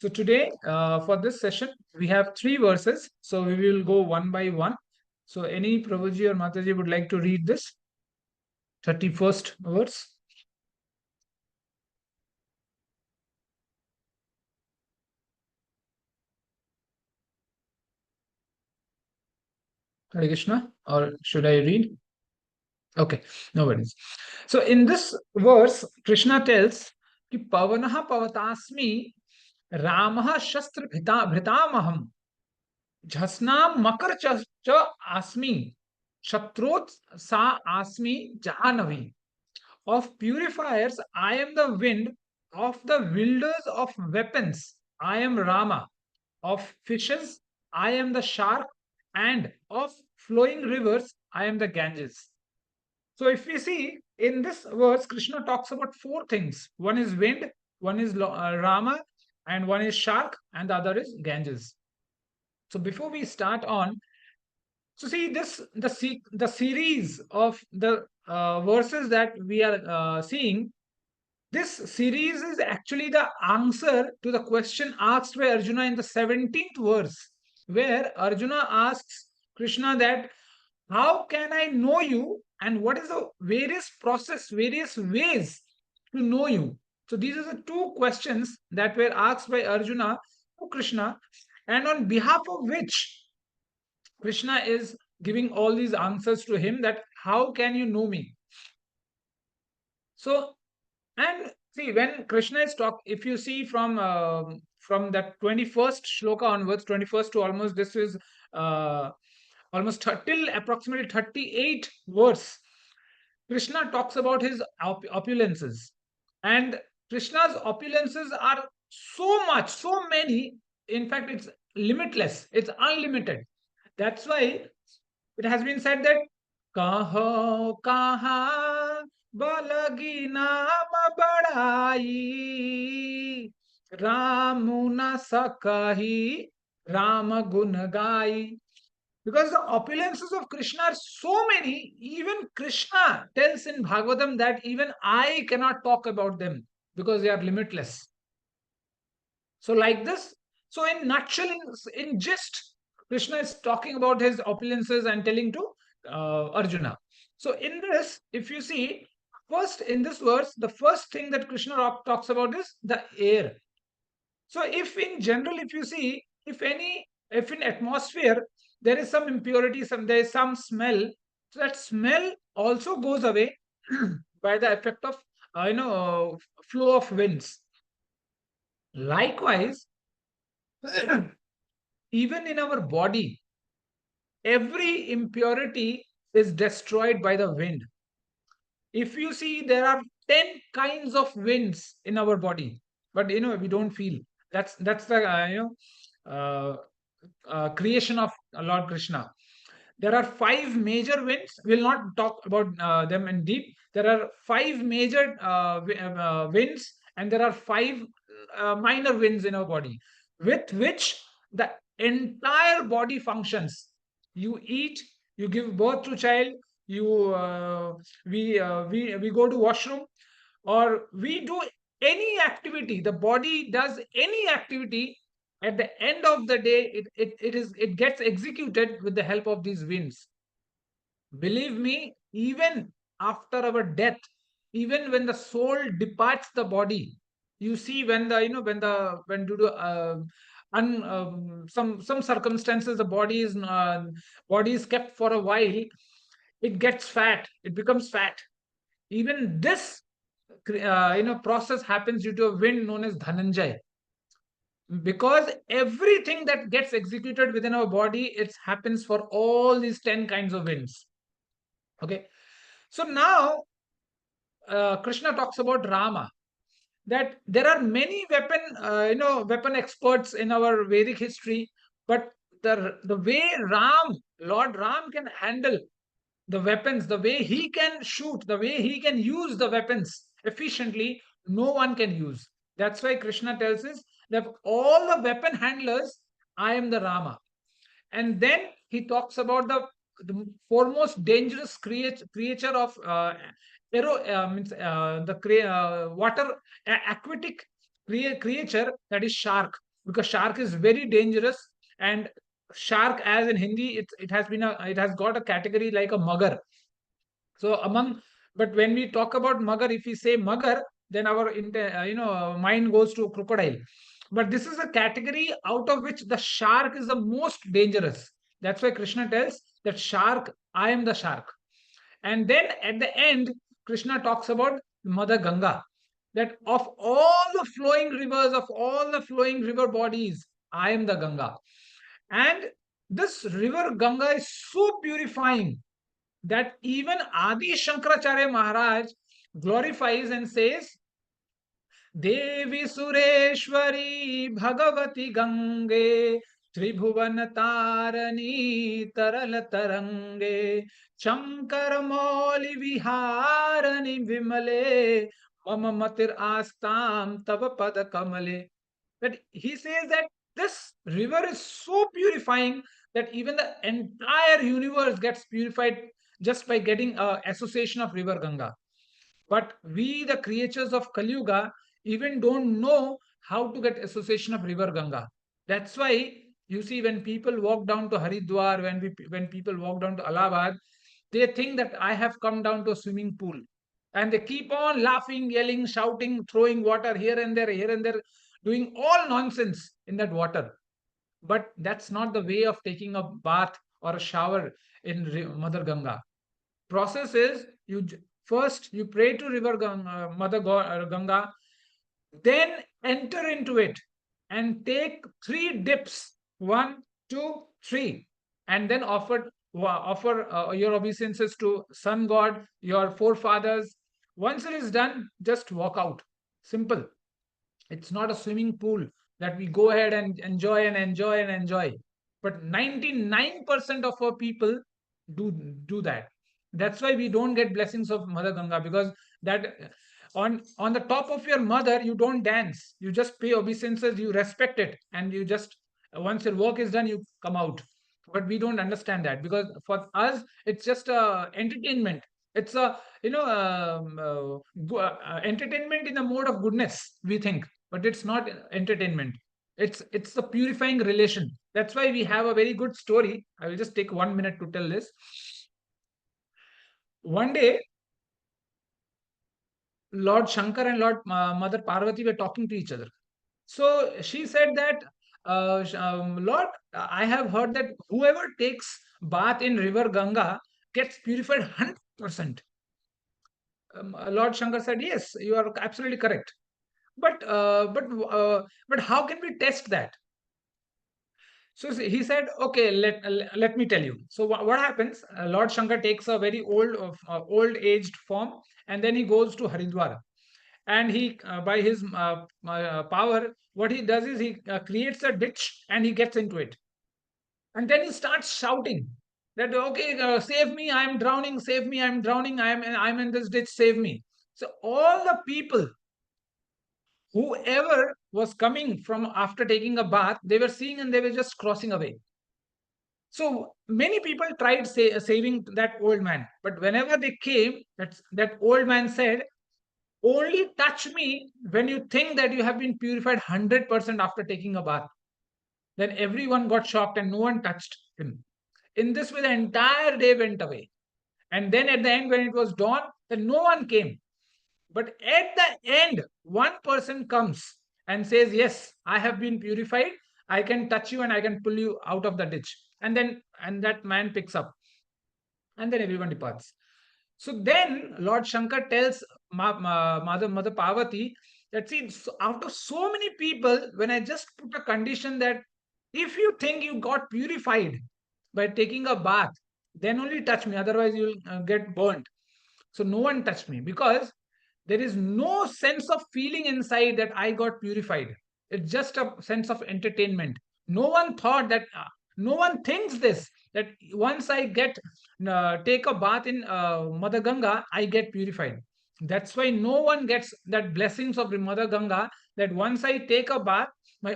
So today, for this session, we have 3 verses. So we will go one by one. So any Prabhuji or Mataji would like to read this 31st verse? Hare Krishna, or should I read? Okay, no worries. So in this verse, Krishna tells कि पवनः पवतास्मि रामः शस्त्र भृतामहम् झस्नाम मकर च आस्मि शत्रोत् सा आस्मि Jahnavi. Of purifiers I am the wind, of the wielders of weapons I am Rama, of fishes I am the shark, and of flowing rivers I am the Ganges. So if we see in this verse, Krishna talks about 4 things. One is wind, one is Rama, and one is shark, and the other is Ganges. So before we start on, so see this the series of the verses that we are seeing. This series is actually the answer to the question asked by Arjuna in the 17th verse, where Arjuna asks Krishna that how can I know you and what is the various ways to know you. So these are the 2 questions that were asked by Arjuna to Krishna, and on behalf of which Krishna is giving all these answers to him, that how can you know me. So, and see, when Krishna is talking, if you see from that 21st shloka onwards, 21st to almost, this is almost till approximately 38 verse, Krishna talks about his opulences, and Krishna's opulences are so much, so many. In fact, it's limitless, it's unlimited. That's why it has been said that kaho kaha balagi naam badai ramuna sakahi rama gun gai. Because the opulences of Krishna are so many, even Krishna tells in Bhagavatam that even I cannot talk about them because they are limitless. So like this, so in nutshell, in gist, Krishna is talking about his opulences and telling to Arjuna. So in this, if you see, first in this verse, the first thing that Krishna talks about is the air. So if in general, if you see, if in atmosphere there is some impurity, there is some smell, so that smell also goes away by the effect of flow of winds. Likewise, even in our body, every impurity is destroyed by the wind. If you see, there are 10 kinds of winds in our body, but we don't feel. That's the creation of Lord Krishna. There are 5 major winds. We'll not talk about them in deep. There are 5 major winds, and there are 5 minor winds in our body, with which the entire body functions. You eat, you give birth to child, we go to washroom, or we do any activity. The body does any activity. At the end of the day, it gets executed with the help of these winds. Believe me, even after our death, even when the soul departs the body, you see, when the when due to some circumstances, the body is kept for a while, it gets fat, it becomes fat. Even this process happens due to a wind known as Dhananjay. Because everything that gets executed within our body, it happens for all these 10 kinds of winds. Okay, so now Krishna talks about Rama, that there are many weapon experts in our Vedic history, but the way Lord Ram can handle the weapons, the way he can shoot, the way he can use the weapons efficiently, no one can use. That's why Krishna tells us that all the weapon handlers, I am the Rama. And then he talks about the foremost dangerous creature of the water aquatic creature, that is shark. because shark is very dangerous. And shark, as in Hindi, it has got a category like a mugger. So but when we talk about mugger, if we say mugger, then our mind goes to crocodile. But this is a category out of which the shark is the most dangerous. That's why Krishna tells that shark, I am the shark. And then at the end, Krishna talks about Mother Ganga, that of all the flowing rivers, of all the flowing river bodies, I am the Ganga. And this river Ganga is so purifying that even Adi Shankaracharya Maharaj glorifies and says, Devi Sureshwari Bhagavati Gange Tribhuvan Tarani Taral Tarange Shankar Moli Viharani Vimale Mama Matir Astam Tava Pada Kamale. That he says that this river is so purifying that even the entire universe gets purified just by getting association of river Ganga. But we, the creatures of Kali Yuga, even don't know how to get association of river Ganga. That's why you see when people walk down to Haridwar, when people walk down to Allahabad, they think that I have come down to a swimming pool. And they keep on laughing, yelling, shouting, throwing water here and there, doing all nonsense in that water. But that's not the way of taking a bath or a shower in Mother Ganga. Process is first you pray to river Ganga, Ganga, then enter into it and take 3 dips, 1, 2, 3, and then offer your obeisances to sun god, your forefathers. Once it is done, just walk out. Simple. It's not a swimming pool that we go ahead and enjoy and enjoy and enjoy. But 99% of our people do that. That's why we don't get blessings of Mother Ganga, because that on the top of your mother you don't dance. You just pay obeisances, you respect it, and you just once your work is done, you come out. But we don't understand that, because for us it's just a entertainment. It's a entertainment in the mode of goodness, we think, but it's not entertainment. It's the purifying relation. That's why we have a very good story. I will just take 1 minute to tell this. One day, Lord Shankar and Mother Parvati were talking to each other. So she said that, Lord, I have heard that whoever takes bath in river Ganga gets purified 100%. Lord Shankar said, yes, you are absolutely correct. But how can we test that? So he said, okay, let me tell you. So what happens? Lord Shankar takes a very old aged form, and then he goes to Haridwar, and he by his power, what he does is he creates a ditch and he gets into it, and then he starts shouting that, okay, save me, I am drowning, save me, I am drowning, I'm in this ditch, save me. So all the people, whoever was coming from after taking a bath, they were seeing and they were just crossing away. So many people tried saving that old man, but whenever they came, that old man said, only touch me when you think that you have been purified 100% after taking a bath. Then everyone got shocked and no one touched him. In this way, the entire day went away. And then at the end, when it was dawn, then no one came. But at the end, one person comes and says, yes, I have been purified. I can touch you and I can pull you out of the ditch. And that man picks up. And then everyone departs. So then Lord Shankar tells Mother Parvati that, see, out of so many people, when I just put a condition that if you think you got purified by taking a bath, then only touch me, otherwise you'll get burnt. So no one touched me, because there is no sense of feeling inside that I got purified. It's just a sense of entertainment. No one thought that, no one thinks this, that once I take a bath in Mother Ganga, I get purified. That's why no one gets that blessings of the Mother Ganga, that once I take a bath,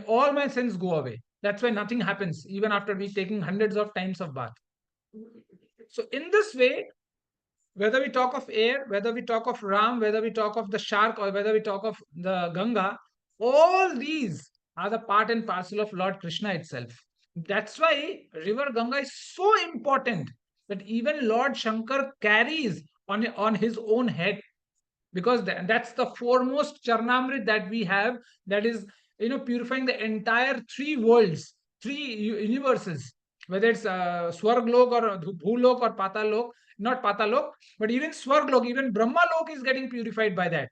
all my sins go away. That's why nothing happens, even after we taking hundreds of times of bath. So in this way, whether we talk of air, whether we talk of Ram, whether we talk of the shark, or whether we talk of the Ganga, all these are the part and parcel of Lord Krishna itself. That's why river Ganga is so important that even Lord Shankar carries on his own head, because that's the foremost charnamrit that we have, that is, purifying the entire three worlds, three universes, whether it's Swarglok or Bhulok or Patalok, not Patalok, but even Swarglok, even Brahmalok is getting purified by that.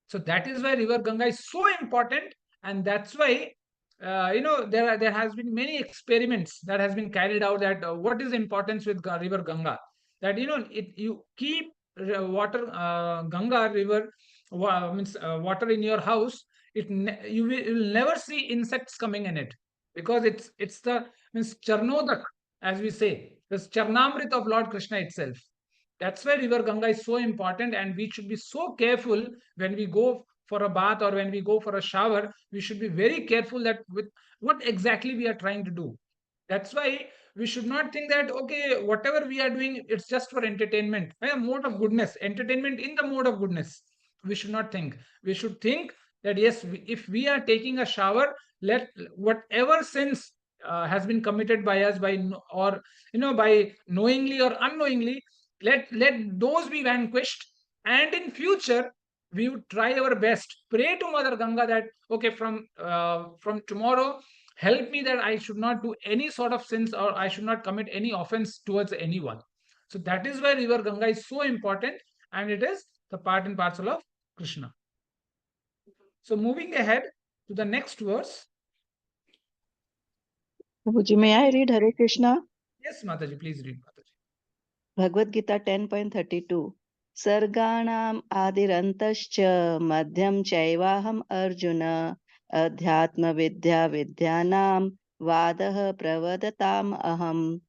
So that is why river Ganga is so important, and that's why there has been many experiments that has been carried out, that what is the importance with river Ganga, that you keep water, Ganga river, means water in your house, you will never see insects coming in it, because it's the means Charnodak, as we say, this Charnamrit of Lord Krishna itself. That's why river Ganga is so important, and we should be so careful when we go for a bath or when we go for a shower. We should be very careful that with what exactly we are trying to do. That's why we should not think that, okay, whatever we are doing, it's just for entertainment, a mode of goodness, entertainment in the mode of goodness. We should not think. We should think that yes, if we are taking a shower, let whatever sins has been committed by us, or by knowingly or unknowingly, let those be vanquished, and in future we would try our best, pray to Mother Ganga that, okay, from tomorrow, help me that I should not do any sort of sins, or I should not commit any offense towards anyone. So that is why river Ganga is so important, and it is the part and parcel of Krishna. So moving ahead to the next verse. Prabhuji, may I read Hare Krishna? Yes, Mataji, please read, Mataji. Bhagavad-gītā 10.32 Sarganam adirantascha madhyam chaivaham arjuna adhyatma vidya vidyanam vadah pravadatam aham.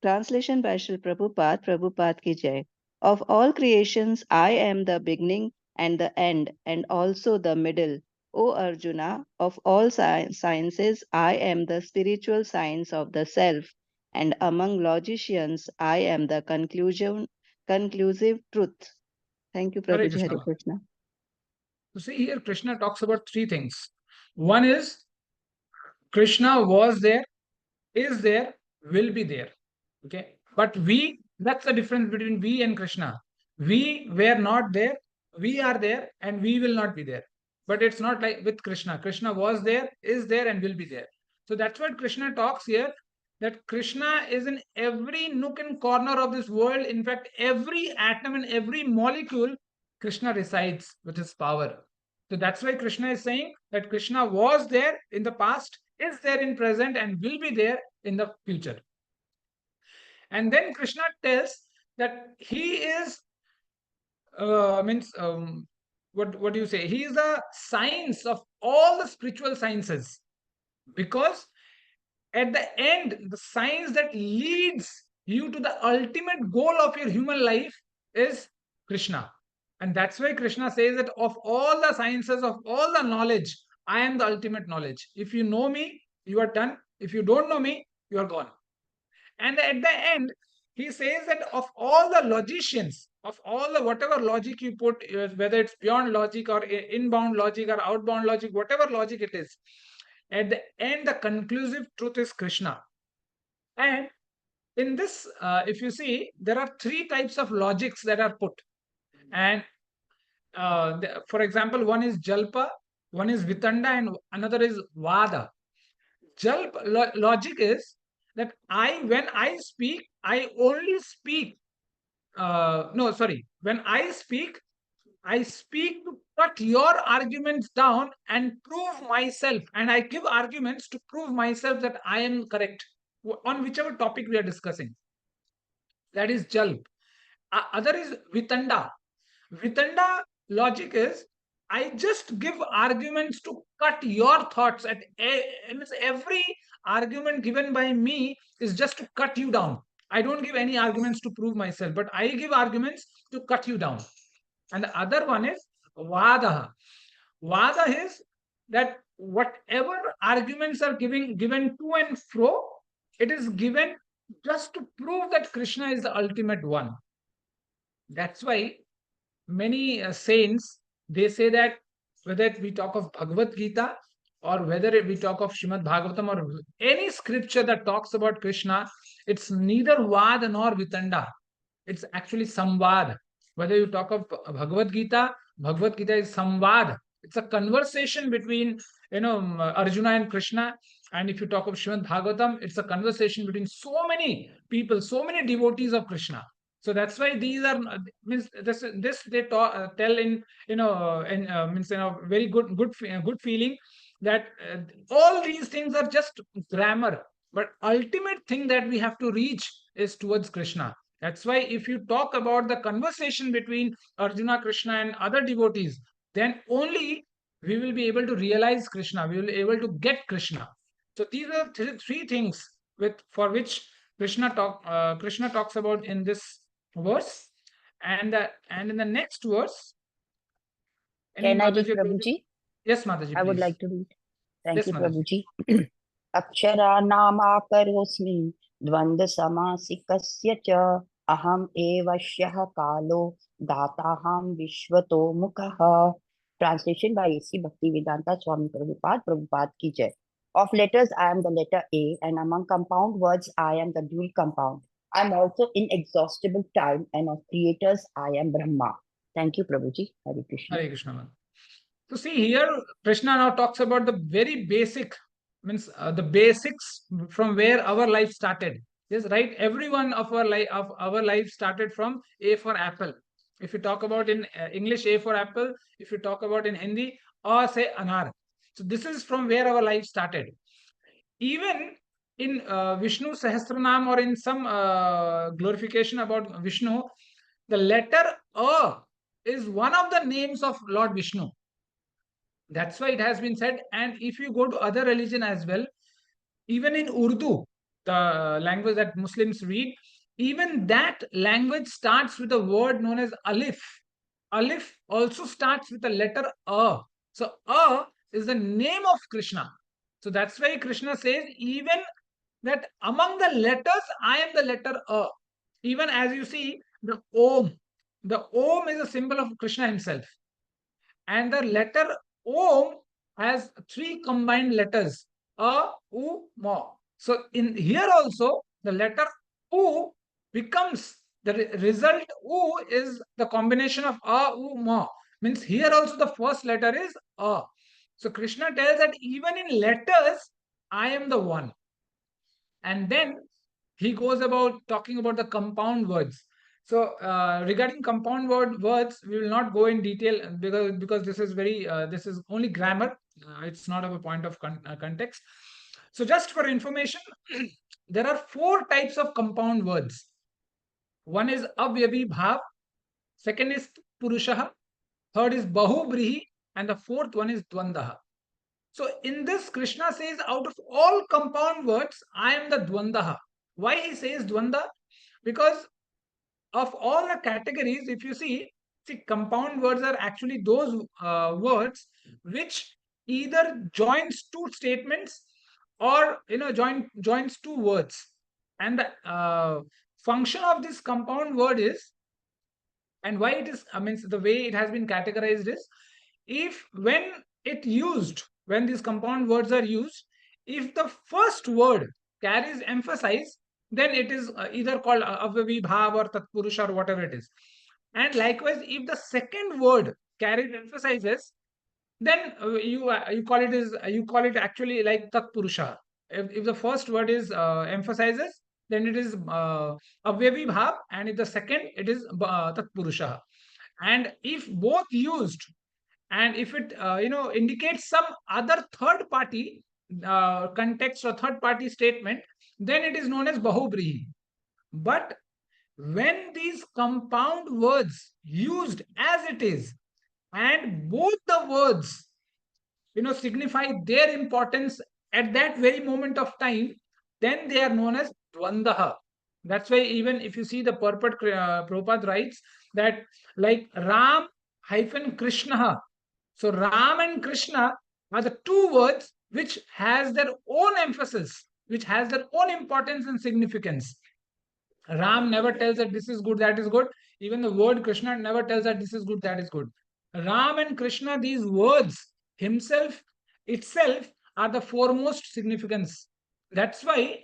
Translation by Srila Prabhupada, Prabhupada ki jai. Of all creations, I am the beginning and the end, and also the middle. O Arjuna, of all sciences, I am the spiritual science of the self, and among logicians, I am the conclusive truth. Thank you, Hare Prabhuji. Krishna. Hare Krishna. So see here, Krishna talks about three things. One is Krishna was there, is there, will be there. Okay. But that's the difference between we and Krishna. We were not there, we are there, and we will not be there. But it's not like with Krishna. Krishna was there, is there, and will be there. So that's what Krishna talks here, that Krishna is in every nook and corner of this world. In fact, every atom and every molecule, Krishna resides with his power. So that's why Krishna is saying that Krishna was there in the past, is there in present, and will be there in the future. And then Krishna tells that he is means what do you say? He is the science of all the spiritual sciences, because at the end, the science that leads you to the ultimate goal of your human life is Krishna. And that's why Krishna says that of all the sciences, of all the knowledge, I am the ultimate knowledge. If you know me, you are done. If you don't know me, you are gone. And at the end, he says that of all the logicians, of all the whatever logic you put, whether it's beyond logic or inbound logic or outbound logic, whatever logic it is, at the end, the conclusive truth is Krishna. And in this, if you see, there are three types of logics that are put. And for example, one is Jalpa, one is Vitanda, and another is Vada. Logic is that when I speak, I only speak. No, sorry. When I speak to cut your arguments down and prove myself. And I give arguments to prove myself that I am correct on whichever topic we are discussing. That is Jalp. Other is Vitanda. Vitanda logic is I just give arguments to cut your thoughts. Every argument given by me is just to cut you down. I don't give any arguments to prove myself, but I give arguments to cut you down. And the other one is Vada. Vada is that whatever arguments are given to and fro, it is given just to prove that Krishna is the ultimate one. That's why many saints, they say that whether we talk of Bhagavad-gītā or whether we talk of Srimad Bhagavatam or any scripture that talks about Krishna, it's neither Vad nor Vitanda. It's actually Samvad. Whether you talk of Bhagavad-gītā, Bhagavad-gītā is Samvad. It's a conversation between Arjuna and Krishna. And if you talk of Srimad Bhagavatam, it's a conversation between so many people, so many devotees of Krishna. So that's why these are means this they tell in means very good feeling that all these things are just grammar, but ultimate thing that we have to reach is towards Krishna. That's why if you talk about the conversation between Arjuna, Krishna, and other devotees, then only we will be able to realize Krishna. We will be able to get Krishna. So these are three things for which Krishna talks about in this verse, and in the next verse. Can I read, Prabhuji? Yes, Mataji. I would please. like to read. Thank Yes, you, Mataji. Prabhuji. Aksharaнаmakарosmi dvandsamasикasya cha aham evashyah kalo dataham vishvato mukha. Translation by A.C. Bhaktivedanta Swami Prabhupada. Prabhupada ki jai. Of letters, I am the letter A, and among compound words, I am the dual compound. I am also inexhaustible time, and of creators, I am Brahma. Thank you, Prabhuji. Hare Krishna. Hare Krishna. So see here, Krishna now talks about the very basic, means the basics from where our life started. Yes, right. Every one of our life started from A for apple. If you talk about in English, A for apple. If you talk about in Hindi, or say anar. So this is from where our life started. Even in Vishnu Sahasranam or in some glorification about Vishnu, the letter A is one of the names of Lord Vishnu. That's why it has been said. And if you go to other religion as well, even in Urdu, the language that Muslims read, even that language starts with a word known as alif. Alif also starts with the letter A. So A is the name of Krishna. So that's why Krishna says, even that among the letters, I am the letter A. Even as you see, the Om is a symbol of Krishna himself. And the letter Om has three combined letters, A, U, Ma. So in here also, the letter U becomes, the result U is the combination of A, U, Ma. Means here also the first letter is A. So Krishna tells that even in letters, I am the one. And then he goes about talking about the compound words. So regarding compound words, we will not go in detail because this is this is only grammar. It's not of a point of context. So just for information, there are 4 types of compound words. One is avyavi bhav, second is purushaha, third is bahubrihi, and the fourth one is dvandaha. So in this, Krishna says, out of all compound words, I am the dvandaha. Why he says dvanda? Because of all the categories, if you see, compound words are actually those words which either joins 2 statements or joins 2 words. And the function of this compound word is, and why it is, the way it has been categorized is, when these compound words are used, if the first word carries emphasis, then it is either called avyavi bhav or tatpurusha or whatever it is. And likewise, if the second word carries emphasizes, then you call it actually like tatpurusha. If the first word is emphasizes, then it is avyavi bhav, and if the second, it is tatpurusha. And if both used, and if it indicates some other third party context or third party statement, then it is known as bahubrihi. But when these compound words used as it is, and both the words signify their importance at that very moment of time, then they are known as dvandaha. That's why even if you see the purport, Prabhupada writes that like Ram hyphen Krishna. So Ram and Krishna are the 2 words which has their own emphasis, which has their own importance and significance. Ram never tells that this is good, that is good. Even the word Krishna never tells that this is good, that is good. Ram and Krishna, these words itself are the foremost significance. That's why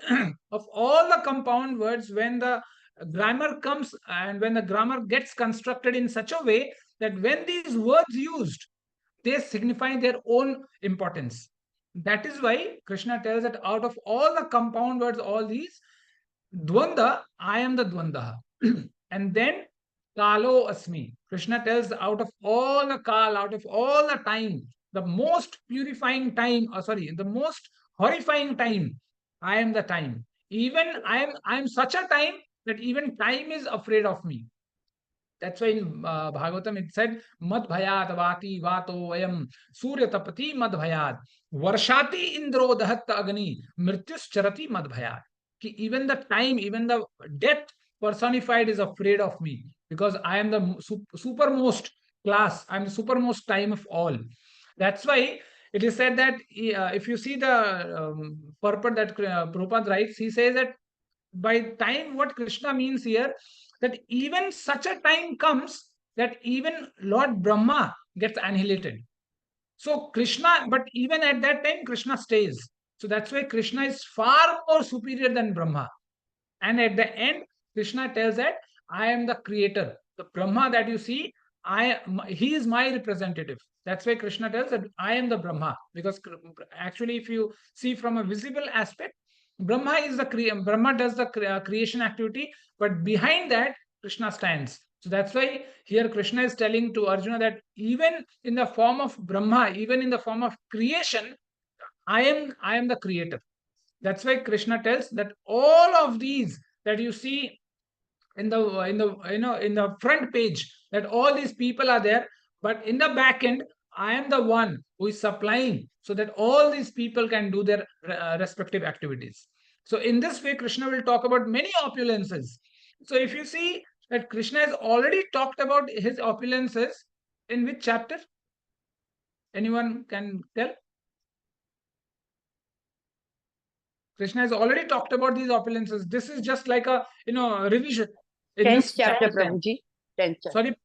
of all the compound words, when the grammar comes and when the grammar gets constructed in such a way that when these words used, they signify their own importance. That is why Krishna tells that out of all the compound words, all these, Dvanda, I am the Dvanda. And then Kalo Asmi. Krishna tells out of all the Kal, out of all the time, the most purifying time, the most horrifying time, I am the time. Even I am such a time that even time is afraid of me. That's why in Bhagavatam it said, Mad Bhayat Vati Vato Ayam Surya Tapati Mad Bhayat Varshati Indro Dahat Agni Mrityus Charati Mad Bhayat. Even the time, even the death personified is afraid of me because I am the supermost class, I am the supermost time of all. That's why it is said that if you see the purport that Prabhupada writes, he says that by time, what Krishna means here, that even such a time comes that even Lord Brahma gets annihilated. So Krishna, but even at that time, Krishna stays. So that's why Krishna is far more superior than Brahma. And at the end, Krishna tells that I am the creator. The Brahma that you see, he is my representative. That's why Krishna tells that I am the Brahma. Because actually, if you see from a visible aspect, Brahma is the Brahma does the creation activity, but behind that, Krishna stands. So that's why here Krishna is telling to Arjuna that even in the form of Brahma, even in the form of creation, I am the creator. That's why Krishna tells that all of these that you see in the front page, that all these people are there, but in the back end, I am the one who is supplying so that all these people can do their respective activities. So in this way, Krishna will talk about many opulences. So if you see that Krishna has already talked about his opulences, in which chapter? Anyone can tell? Krishna has already talked about these opulences. This is just like a revision. In 10th this chapter, chapter 10. Prabhuji. 10th chapter.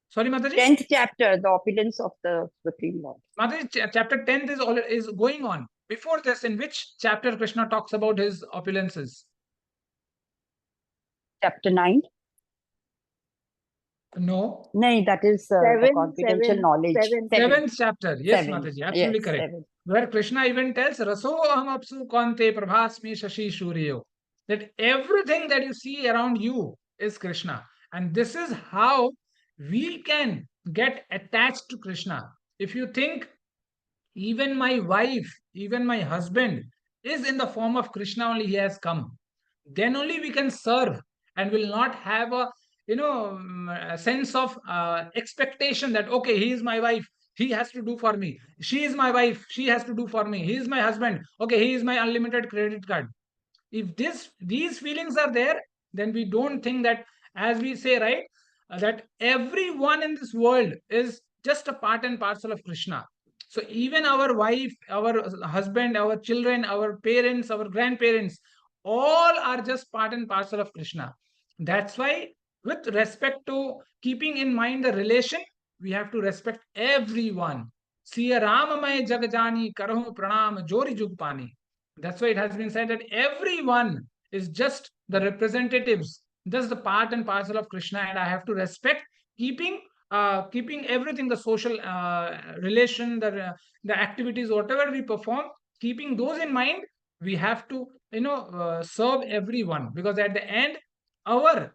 Sorry, Mataji. 10th chapter, the opulence of the Supreme Lord. Mataji, chapter 10th is going on. Before this, in which chapter Krishna talks about his opulences? Chapter 9. No. No, that is the confidential knowledge. Seventh chapter. Yes, Seven. Mataji, absolutely Yes, correct. 7. Where Krishna even tells, Raso aham apsu kante prabhasmi shashi shuryo. That everything that you see around you is Krishna. And this is how we can get attached to Krishna. If you think even my wife, even my husband is in the form of Krishna, only he has come, then only we can serve and will not have a a sense of expectation that okay, he is my wife, he has to do for me, she is my wife, she has to do for me, he is my husband, okay, he is my unlimited credit card. If these feelings are there, then we don't think that, as we say, right, that everyone in this world is just a part and parcel of Krishna. So even our wife, our husband, our children, our parents, our grandparents, all are just part and parcel of Krishna. That's why, with respect to keeping in mind the relation, we have to respect everyone. Siya Ramamay Jagajani Karahu Pranam Jori Jugpani. That's why it has been said that everyone is just the representatives, just the part and parcel of Krishna, and I have to respect, keeping keeping everything, the social relation, the activities, whatever we perform, keeping those in mind, we have to serve everyone, because at the end, our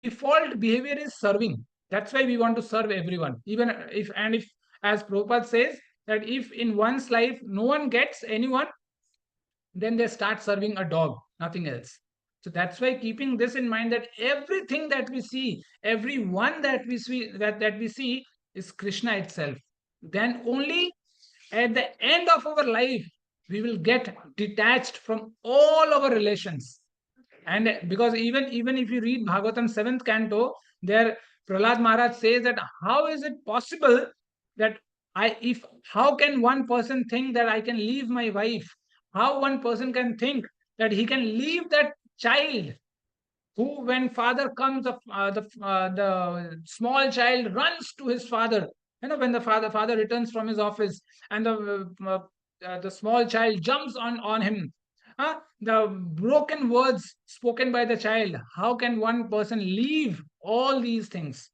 default behavior is serving. That's why we want to serve everyone, even if, as Prabhupada says, that if in one's life no one gets anyone, then they start serving a dog, nothing else. So that's why, keeping this in mind, that everything that we see, everyone that we see, that we see is Krishna itself, then only at the end of our life we will get detached from all our relations. And because even if you read Bhagavatam 7th canto, there Prahlad Maharaj says that how is it possible that how can one person think that I can leave my wife? How one person can think that he can leave that child Who, when father comes, the small child runs to his father. When the father returns from his office, and the small child jumps on him. The broken words spoken by the child. How can one person leave all these things?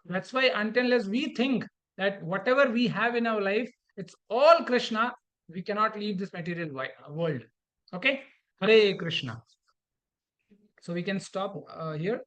That's why, until we think that whatever we have in our life, it's all Krishna, we cannot leave this material world. Okay? Hare Krishna. So we can stop here.